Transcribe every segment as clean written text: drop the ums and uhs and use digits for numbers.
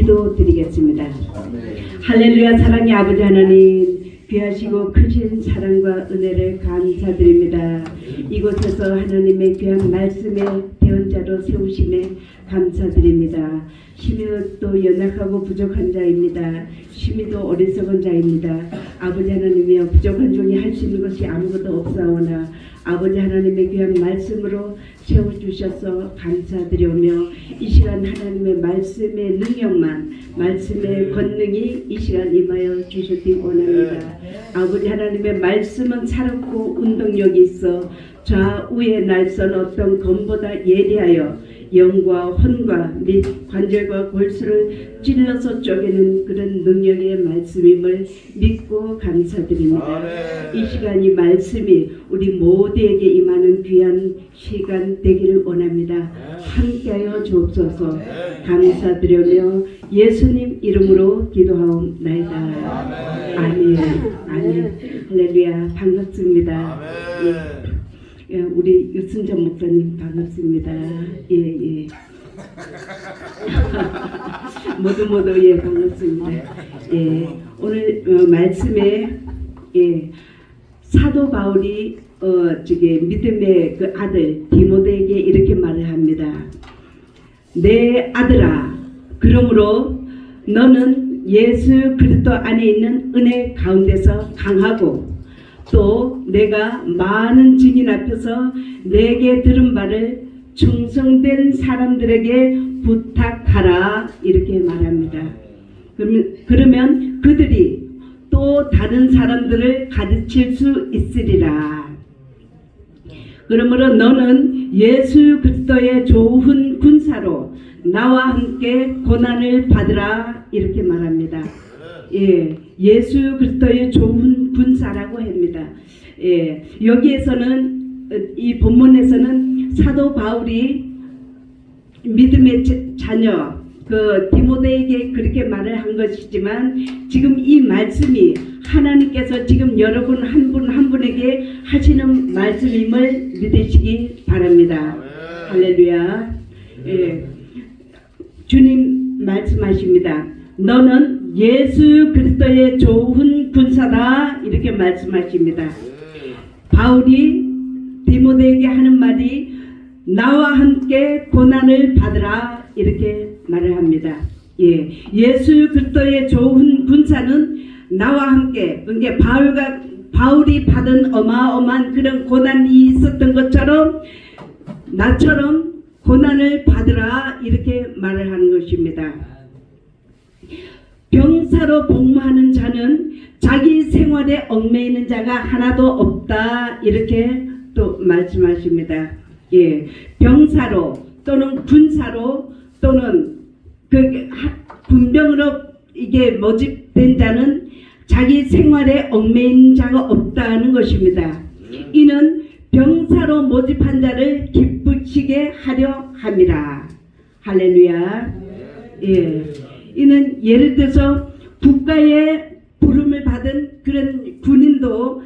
기도드리겠습니다. 할렐루야. 사랑의 아버지 하나님, 귀하시고 크신 사랑과 은혜를 감사드립니다. 이곳에서 하나님의 귀한 말씀에 대언자로 세우심에 감사드립니다. 힘이 또 연약하고 부족한 자입니다. 심히도 어리석은 자입니다. 아버지 하나님이여, 부족한 종이 할 수 있는 것이 아무것도 없사오나 아버지 하나님의 귀한 말씀으로 세워주셔서 감사드리오며, 이 시간 하나님의 말씀의 능력만, 말씀의 권능이 이 시간 임하여 주셨기 원합니다. 아버지 하나님의 말씀은 살았고 운동력이 있어 좌우의 날선 어떤 검보다 예리하여 영과 혼과 및 관절과 골수를 찔러서 쪼개는 그런 능력의 말씀임을 믿고 감사드립니다. 이 시간 이 말씀이 우리 모두에게 임하는 귀한 시간 되기를 원합니다. 함께하여 주옵소서. 감사드리며 예수님 이름으로 기도하옵나이다. 아멘. 아멘. 할렐루야. 반갑습니다. 예, 우리 유순전 목사님 반갑습니다. 예. 모두 예, 반갑습니다. 예, 오늘 말씀에 사도 바울이 믿음의 그 아들 디모데에게 이렇게 말을 합니다. 내 아들아, 그러므로 너는 예수 그리스도 안에 있는 은혜 가운데서 강하고 또 내가 많은 증인 앞에서 내게 들은 바를 충성된 사람들에게 부탁하라, 이렇게 말합니다. 그러면 그들이 또 다른 사람들을 가르칠 수 있으리라. 그러므로 너는 예수 그리스도의 좋은 군사로 나와 함께 고난을 받으라, 이렇게 말합니다. 예, 예수 그리스도의 좋은 군사라고 합니다. 예, 여기에서는 이 본문에서는 사도 바울이 믿음의 자녀 그 디모데에게 그렇게 말을 한 것이지만, 지금 이 말씀이 하나님께서 지금 여러분 한 분 한 분에게 하시는 말씀임을 믿으시기 바랍니다. 할렐루야. 예, 주님 말씀하십니다. 너는 예수 그리스도의 좋은 군사다, 이렇게 말씀하십니다. 바울이 디모데에게 하는 말이 나와 함께 고난을 받으라, 이렇게 말을 합니다. 예, 예수 그리스도의 좋은 군사는 나와 함께, 그러니까 바울이 받은 어마어마한 그런 고난이 있었던 것처럼 나처럼 고난을 받으라, 이렇게 말을 하는 것입니다. 병사로 복무하는 자는 자기 생활에 얽매이는 자가 하나도 없다, 이렇게 또 말씀하십니다. 예, 병사로 또는 군사로 또는 그 군병으로 이게 모집된 자는 자기 생활에 얽매인 자가 없다는 것입니다. 이는 병사로 모집한 자를 기쁘시게 하려 함이라. 할렐루야. 예. 이는 예를 들어서 국가의 부름을 받은 그런 군인도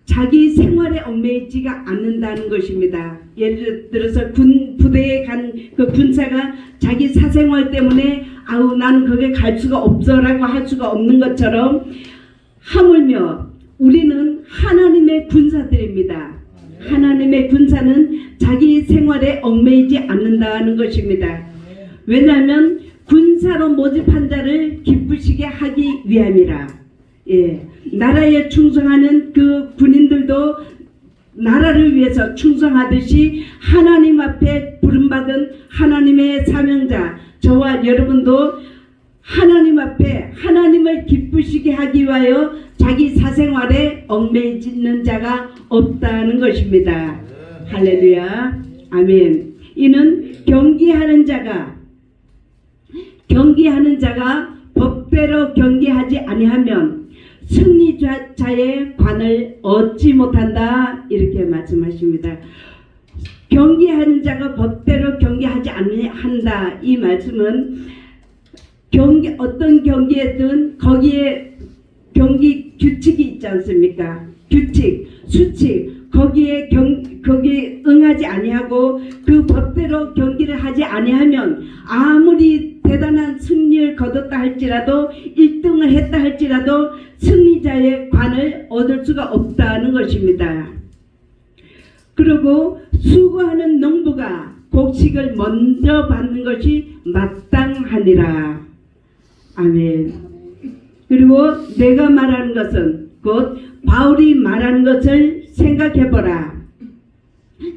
자기 생활에 얽매이지가 않는다는 것입니다. 예를 들어서 군 부대에 간 그 군사가 자기 사생활 때문에 아우 나는 거기에 갈 수가 없어라고 할 수가 없는 것처럼, 하물며 우리는 하나님의 군사들입니다. 하나님의 군사는 자기 생활에 얽매이지 않는다는 것입니다. 왜냐하면 군사로 모집한 자를 기쁘시게 하기 위함이라. 예, 나라에 충성하는 그 군인들도 나라를 위해서 충성하듯이 하나님 앞에 부름받은 하나님의 사명자 저와 여러분도 하나님 앞에 하나님을 기쁘시게 하기 위하여 자기 사생활에 얽매이는 자가 없다는 것입니다. 할렐루야. 아멘. 이는 경계하는 자가 법대로 경계하지 아니하면 승리자의 관을 얻지 못한다, 이렇게 말씀하십니다. 경계하는 자가 법대로 경계하지 아니한다, 이 말씀은 어떤 경계든 거기에 경기 규칙이 있지 않습니까? 규칙, 수칙, 거기에 응하지 아니하고 그 법대로 경기를 하지 아니하면 아무리 대단한 승리를 거뒀다 할지라도 1등을 했다 할지라도 승리자의 관을 얻을 수가 없다는 것입니다. 그리고 수고하는 농부가 곡식을 먼저 받는 것이 마땅하니라. 아멘. 그리고 내가 말하는 것은 곧 바울이 말하는 것을 생각해보라.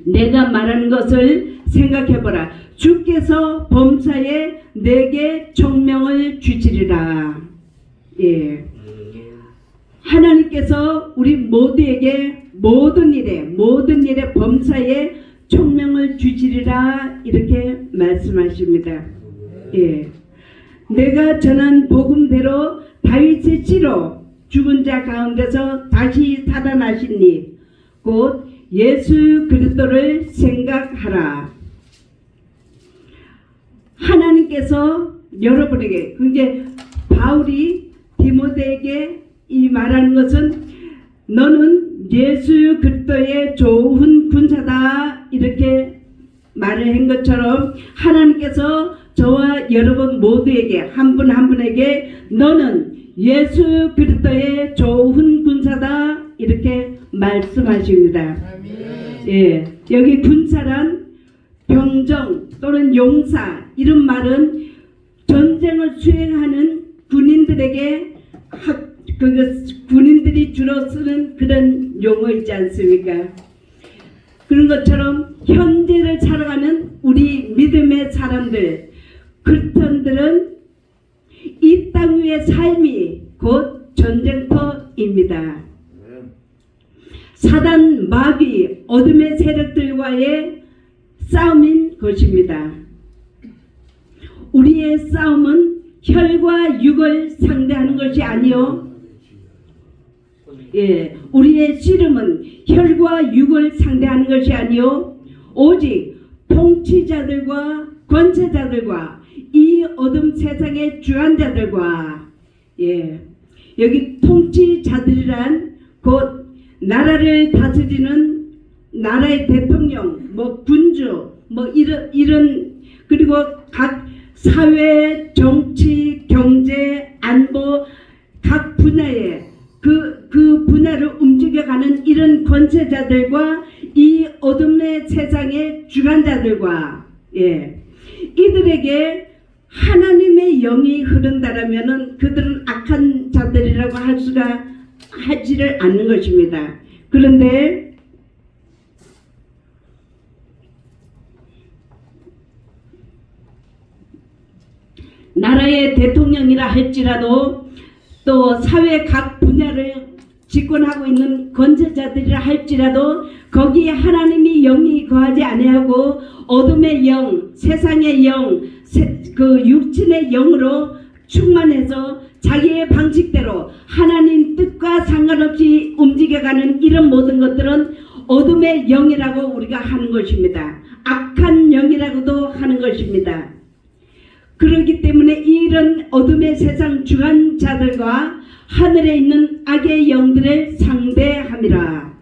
내가 말하는 것을 생각해보라. 주께서 범사에 내게 총명을 주시리라. 예. 하나님께서 우리 모두에게 모든 일에 범사에 총명을 주시리라 이렇게 말씀하십니다. 예. 내가 전한 복음대로 다윗의 씨로 죽은 자 가운데서 다시 살아나신 이 곧 예수 그리스도를 생각하라. 하나님께서 여러분에게, 그게 바울이 디모데에게 이 말하는 것은 너는 예수 그리스도의 좋은 군사다 이렇게 말을 한 것처럼 하나님께서 저와 여러분 모두에게 한 분 한 분에게 너는 예수 그리스도의 좋은 군사다 이렇게 말씀하십니다. 예, 여기 군사란 병정 또는 용사 이런 말은 전쟁을 수행하는 군인들에게 군인들이 주로 쓰는 그런 용어이지 않습니까? 그런 것처럼 현재를 살아가는 우리 믿음의 사람들, 크리스천들은 이 땅 위의 삶이 곧 전쟁터입니다. 사단, 마귀, 어둠의 세력들과의 싸움인 것입니다. 우리의 싸움은 혈과 육을 상대하는 것이 아니요. 예, 우리의 씨름은 혈과 육을 상대하는 것이 아니요. 오직 통치자들과 권세자들과 이 어둠 세상의 주관자들과 예, 여기 통치자들이란 곧 나라를 다스리는 나라의 대통령, 뭐 군주, 뭐 이런 그리고 각 사회, 정치, 경제, 안보 각 분야에 그 분야를 움직여가는 이런 권세자들과 이 어둠의 세상의 주관자들과 예, 이들에게 하나님의 영이 흐른다라면은 그들은 악한 자들이라고 할 수가 하지를 않는 것입니다. 그런데 나라의 대통령이라 할지라도 또 사회 각 분야를 집권하고 있는 권세자들이라 할지라도 거기에 하나님이 영이 거하지 아니하고 어둠의 영, 세상의 영, 그 육신의 영으로 충만해서 자기의 방식대로 하나님 뜻과 상관없이 움직여가는 이런 모든 것들은 어둠의 영이라고 우리가 하는 것입니다. 악한 영이라고도 하는 것입니다. 그렇기 때문에 이런 어둠의 세상 주관자들과 하늘에 있는 악의 영들을 상대함이라.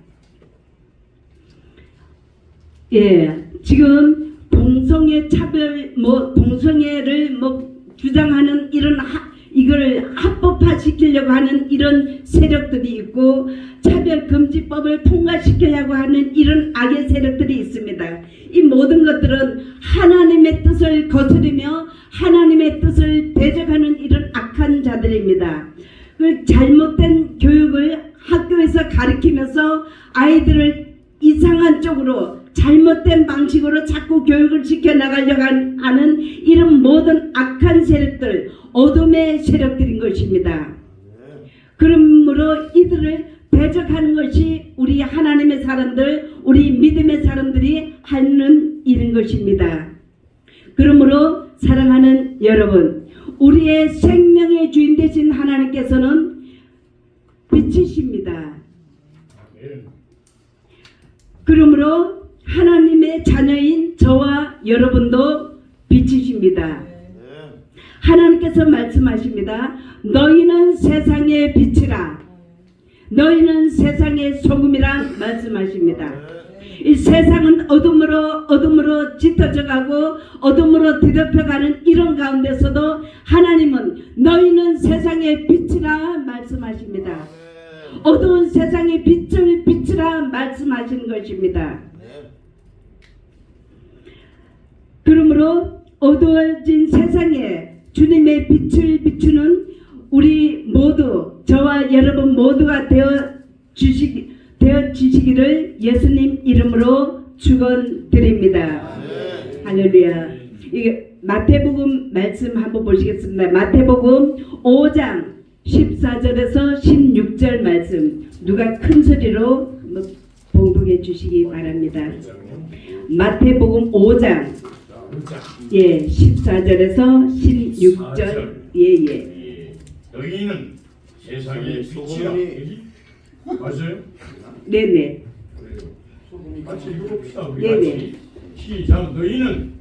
예, 지금 동성애 차별, 동성애를 주장하는 이걸 합법화 시키려고 하는 이런 세력들이 있고 차별금지법을 통과시키려고 하는 이런 악의 세력들이 있습니다. 이 모든 것들은 하나님의 뜻을 거스르며 하나님의 뜻을 대적하는 이런 악한 자들입니다. 그 잘못된 교육을 학교에서 가르치면서 아이들을 이상한 쪽으로 잘못된 방식으로 자꾸 교육을 시켜나가려고 하는 이런 모든 악한 세력들, 어둠의 세력들인 것입니다. 그러므로 이들을 대적하는 것이 우리 하나님의 사람들, 우리 믿음의 사람들이 하는 일인 것입니다. 그러므로 사랑하는 여러분, 우리의 생명의 주인 되신 하나님께서는 빛이십니다. 그러므로 하나님의 자녀인 저와 여러분도 빛이십니다. 하나님께서 말씀하십니다. 너희는 세상의 빛이라. 너희는 세상의 소금이라 말씀하십니다. 이 세상은 어둠으로 짙어져가고 어둠으로 뒤덮여가는 이런 가운데서도 하나님은 너희는 세상의 빛이라 말씀하십니다. 어두운 세상의 빛을 비추라 말씀하시는 것입니다. 그러므로 어두워진 세상에 주님의 빛을 비추는 우리 모두, 저와 여러분 모두가 되어 주시기를 예수님 이름으로 축원드립니다. 할렐루야. 이게 마태복음 말씀 한번 보시겠습니다. 마태복음 5장 14절에서 16절 말씀, 누가 큰 소리로 봉독해 주시기 바랍니다. 마태복음 5장 14절에서 16절. 너희는 세상의 빛이라. 맞아요? 네네. 같이 읽어봅시다. 우리 네네. 같이. 시작. 너희는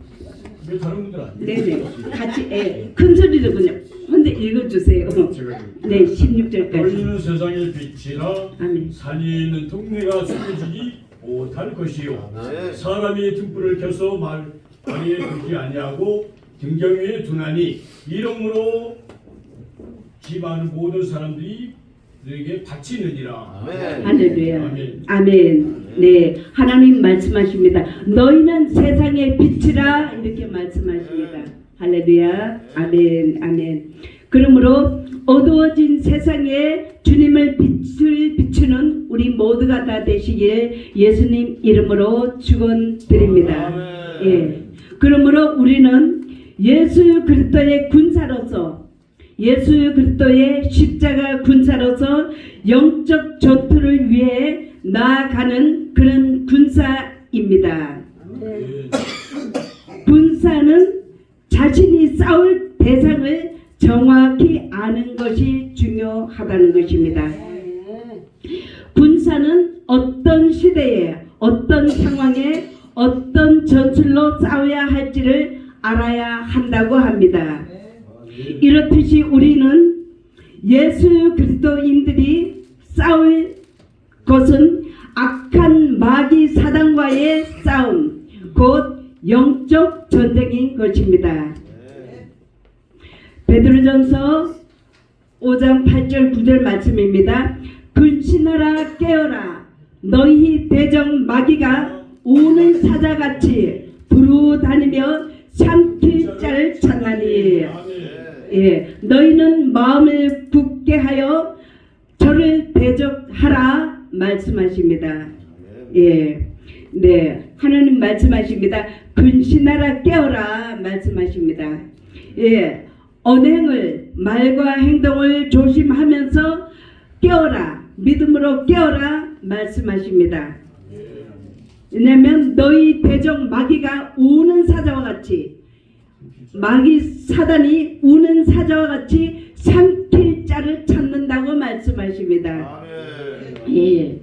왜 다른 분들 안 읽어요? 네네. 같이 큰 소리로 그냥 혼자 읽어주세요. 네, 16절까지. 너희는 세상의 빛이라. 아멘. 산이 있는 동네가 숨겨지지 못할 것이요. 사람이 등불을 켜서 마리에 두지 아니하고 등경 위에 두나니 이름으로 집안 모든 사람들이 너에게 바치느니라. 할렐루야. 아멘. 아멘. 네, 하나님 말씀하십니다. 너희는 세상의 빛이라 이렇게 말씀하십니다. 할렐루야. 아멘. 아멘. 그러므로 어두워진 세상에 주님의 빛을 비추는 우리 모두가 다 되시길 예수님 이름으로 축원드립니다. 예. 그러므로 우리는 예수 그리스도의 군사로서, 예수 그리스도의 십자가 군사로서 영적 전투를 위해 나아가는 그런 군사입니다. 군사는 자신이 싸울 대상을 정확히 아는 것이 중요하다는 것입니다. 군사는 어떤 시대에, 어떤 상황에, 어떤 전술로 싸워야 할지를 알아야 한다고 합니다. 이렇듯이 우리는 예수 그리스도인들이 싸울 것은 악한 마귀 사단과의 싸움, 곧 영적 전쟁인 것입니다. 베드로전서 5장 8절 9절 말씀입니다. 근신하라 깨어라, 너희 대적 마귀가 우는 사자같이 두루 다니며 삼킬 자를 찾나니. 예, 너희는 마음을 굳게 하여 저를 대적하라 말씀하십니다. 예, 네, 하나님 말씀하십니다. 근신하라 깨어라 말씀하십니다. 예, 언행을, 말과 행동을 조심하면서 깨어라, 믿음으로 깨어라 말씀하십니다. 왜냐하면 너희 대적 마귀가 우는 사자와 같이, 마귀 사단이 우는 사자와 같이 삼킬 자를 찾는다고 말씀하십니다. 예.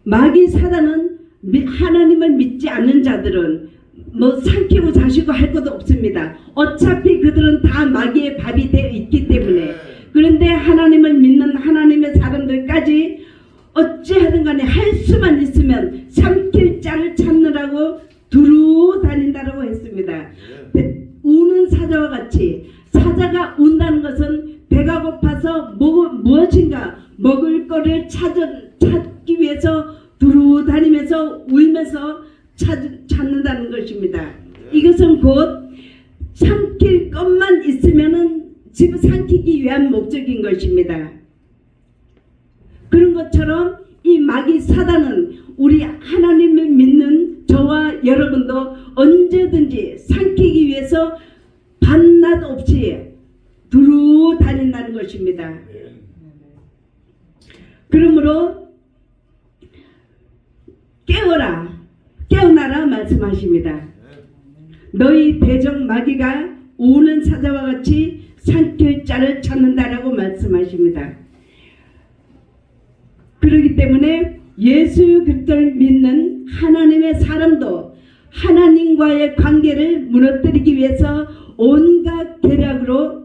마귀 사단은 하나님을 믿지 않는 자들은 뭐 삼키고 자시고 할 것도 없습니다. 어차피 그들은 다 마귀의 밥이 되어 있기 때문에. 그런데 하나님을 믿는 하나님의 사람들까지 어찌하든 간에 할 수만 있으면 삼킬 자를 찾느라고 두루 다닌다라고 했습니다. 우는 사자와 같이, 사자가 운다는 것은 배가 고파서 무엇인가 먹을 거를 찾기 위해서 두루 다니면서 울면서 찾는다는 것입니다. 이것은 곧 삼킬 것만 있으면은 지금 삼키기 위한 목적인 것입니다. 그런 것처럼 이 마귀 사단은 우리 하나님을 믿는 저와 여러분도 언제든지 삼키기 위해서 밤낮 없이 두루 다닌다는 것입니다. 그러므로 깨어나라 말씀하십니다. 너희 대적 마귀가 우는 사자와 같이 삼킬 자를 찾는다라고 말씀하십니다. 그렇기 때문에 예수 그리스도를 믿는 하나님의 사람도 하나님과의 관계를 무너뜨리기 위해서 온갖 계략으로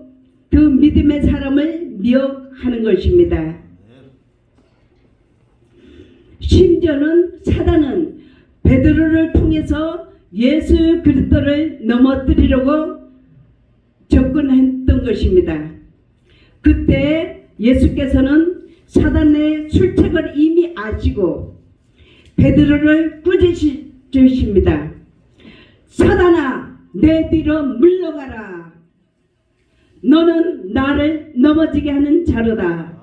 그 믿음의 사람을 미혹하는 것입니다. 심지어는 사단은 베드로를 통해서 예수 그리스도를 넘어뜨리려고 접근했던 것입니다. 그때 예수께서는 사단의 술책을 이미 아시고 베드로를 꾸짖으십니다. 사단아, 내 뒤로 물러가라. 너는 나를 넘어지게 하는 자로다.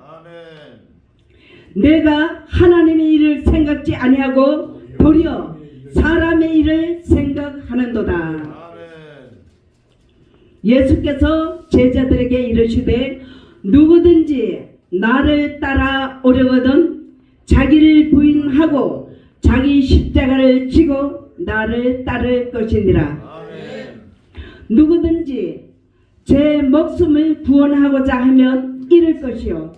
내가 하나님의 일을 생각지 아니하고 도리어 사람의 일을 생각하는도다. 예수께서 제자들에게 이르시되 누구든지 나를 따라 오려거든 자기를 부인하고 자기 십자가를 지고 나를 따를 것이니라. 누구든지 제 목숨을 구원하고자 하면 잃을 것이요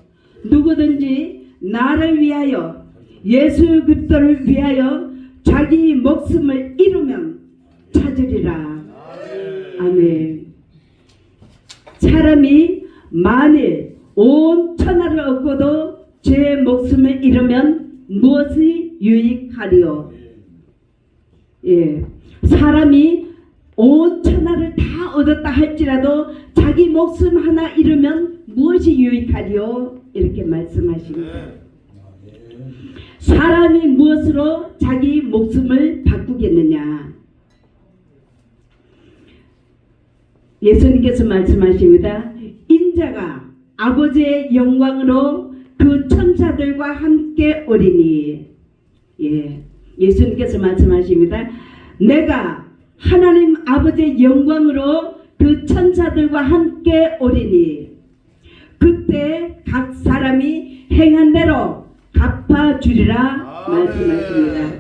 누구든지 나를 위하여 예수 그리스도를 위하여 자기 목숨을 잃으면 찾으리라. 아멘. 사람이 만일 온 천하를 얻고도 제 목숨을 잃으면 무엇이 유익하리요? 예, 사람이 온 천하를 다 얻었다 할지라도 자기 목숨 하나 잃으면 무엇이 유익하리요? 이렇게 말씀하십니다. 사람이 무엇으로 자기 목숨을 바꾸겠느냐? 예수님께서 말씀하십니다. 인자가 아버지의 영광으로 그 천사들과 함께 오리니. 예, 예수님께서 말씀하십니다. 내가 하나님 아버지의 영광으로 그 천사들과 함께 오리니 그때 각 사람이 행한 대로 갚아주리라 말씀하십니다.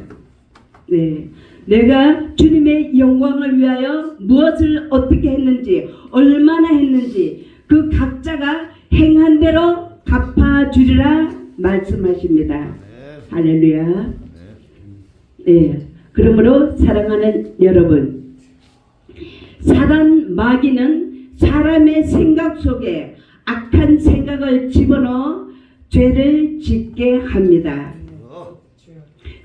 네, 내가 주님의 영광을 위하여 무엇을 어떻게 했는지 얼마나 했는지 그 각자가 행한 대로 갚아주리라 말씀하십니다. 할렐루야. 네, 그러므로 사랑하는 여러분, 사단 마귀는 사람의 생각 속에 악한 생각을 집어넣어 죄를 짓게 합니다.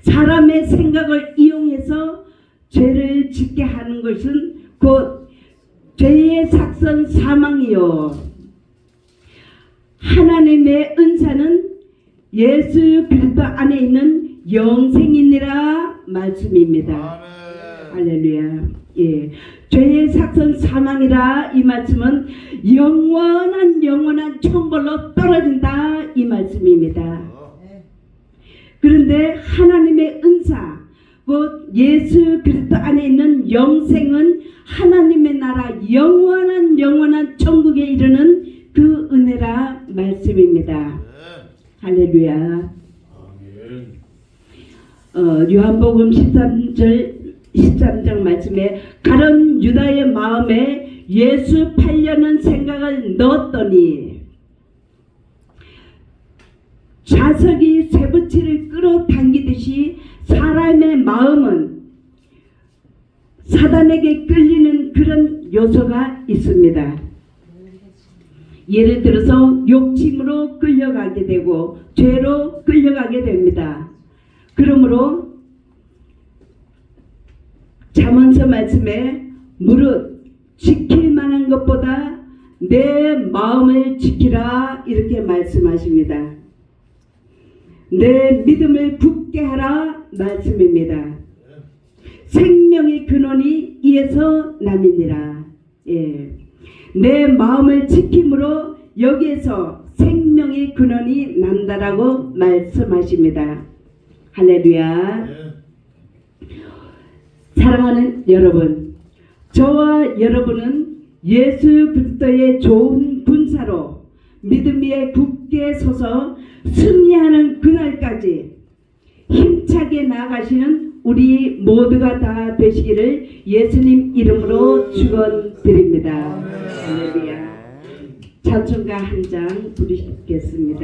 사람의 생각을 이용해서 죄를 짓게 하는 것은 곧 죄의 삭선 사망이요 하나님의 은사는 예수 그리스도 안에 있는 영생이니라 말씀입니다. 할렐루야. 예, 죄의 삭선 사망이라 이 말씀은 영원한 천벌로 떨어진다 이 말씀입니다. 그런데 하나님의 은사 곧 예수 그리스도 안에 있는 영생은 하나님의 나라 영원한 천국에 이르는 그 은혜라 말씀입니다. 할렐루야. 요한복음 13장 말씀에 가룟 유다의 마음에 예수 팔려는 생각을 넣었더니 자석이 쇠붙이를 끌어당기듯이 사람의 마음은 사단에게 끌리는 그런 요소가 있습니다. 예를 들어서 욕심으로 끌려가게 되고 죄로 끌려가게 됩니다. 그러므로 잠언서 말씀에 무릇 지킬 만한 것보다 내 마음을 지키라 이렇게 말씀하십니다. 내 믿음을 굳게 하라 말씀입니다. 생명의 근원이 이에서 남이니라. 예. 내 마음을 지킴으로 여기에서 생명의 근원이 난다라고 말씀하십니다. 할렐루야. 사랑하는 여러분, 저와 여러분은 예수 그리스도의 좋은 군사로 믿음 위에 굳게 서서 승리하는 그날까지 힘차게 나아가시는 우리 모두가 다 되시기를 예수님 이름으로 축원드립니다. 할렐루야. 찬송가 한 장 부르시겠습니다.